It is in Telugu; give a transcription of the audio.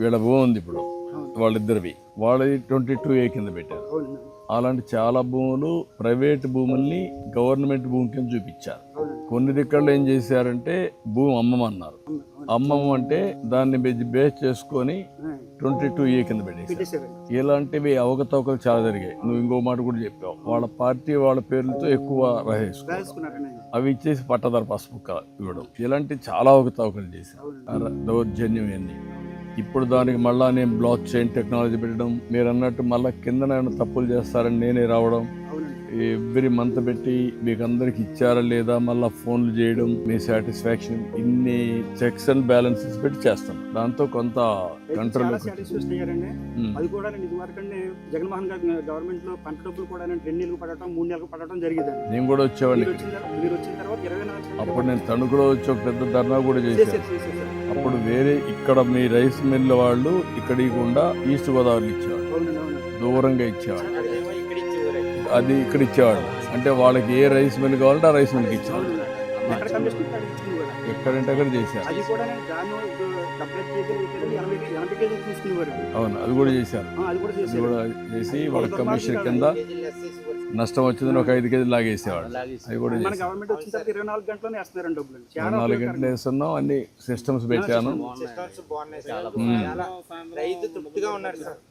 వీళ్ళ భూమి ఉంది ఇప్పుడు వాళ్ళిద్దరివి, వాళ్ళది 22A కింద పెట్టారు. అవునండి. అలాంటి చాలా భూములు ప్రైవేట్ భూముల్ని గవర్నమెంట్ భూమి కింద చూపించారు. కొన్ని దిక్కల్లో ఏం చేశారంటే భూమి అమ్మమన్నారు. అమ్మము అంటే దాన్ని బేస్ చేసుకొని 22A కింద పెట్టేశారు. పెట్టేశారండి. ఇలాంటివి అవకతవకలు చాలా జరిగాయి. నువ్వు ఇంకో మాట కూడా చెప్పావు, వాళ్ళ పార్టీ వాళ్ళ పేర్లతో ఎక్కువ రాసేసుకున్నారు. రాసుకున్నారండి. అవి ఇచ్చేసి పట్టదారు పసుపు ఇవ్వడం, ఇలాంటి చాలా అవకతవకలు చేశారు. దౌర్జన్యం అన్ని. ఇప్పుడు దానికి మళ్ళా నేను బ్లాక్ చైన్ టెక్నాలజీ పెట్టడం, మీరు అన్నట్టు మళ్ళీ కింద నేను తప్పులు చేస్తారని నేనే రావడం, అవునండి. ఎవ్రీ మంత్ పెట్టి మీకు అందరికి ఇచ్చారా లేదా మళ్ళీ ఫోన్లు చేయడం, మీ సాటిస్ఫాక్షన్, ఇన్ని చెక్స్ అండ్ బ్యాలెన్సెస్ పెట్టి చేస్తాం. దాంతో కొంత కంట్రోల్. చాలా సాటిస్ఫాక్షన్ అయ్యారండి. అది కూడా ఇది వరకండి జగన్మోహన్ గారి గవర్నమెంట్ లో పంట డబ్బులు కూడా 2 నెలలకు పడటం 3 నెలలకు పడటం జరిగిందండి. నేను కూడా వచ్చేవాడిని. మీరు వచ్చిన తర్వాత 24 అప్పుడు నేను తణుకులో వచ్చి ఒక పెద్ద ధర్నా కూడా చేశాను. అప్పుడు వేరే ఇక్కడ మీ రైస్ మిల్ వాళ్ళు ఇక్కడ ఇవ్వకుండా ఈస్ట్ గోదావరి ఇచ్చేవాడు, దూరంగా ఇచ్చేవాడు. అది ఇక్కడ ఇచ్చేవాడు అంటే వాళ్ళకి ఏ రైస్ మిల్ కావాలంటే ఆ రైస్ మిల్కి ఇచ్చేవాడు. ఎక్కడంటే అక్కడ చేశారు. అవును, అది కూడా చేశారు. అది కూడా చేసి వాళ్ళ కమిషన్ కింద నష్టం వచ్చిందని ఒక 5 కేజీలు లాగేసేవాడు. అది కూడా 24 గంటలు వేస్తున్నాం. అన్ని సిస్టమ్స్ పెట్టాను. రైతు తృప్తిగా ఉన్నారు సార్.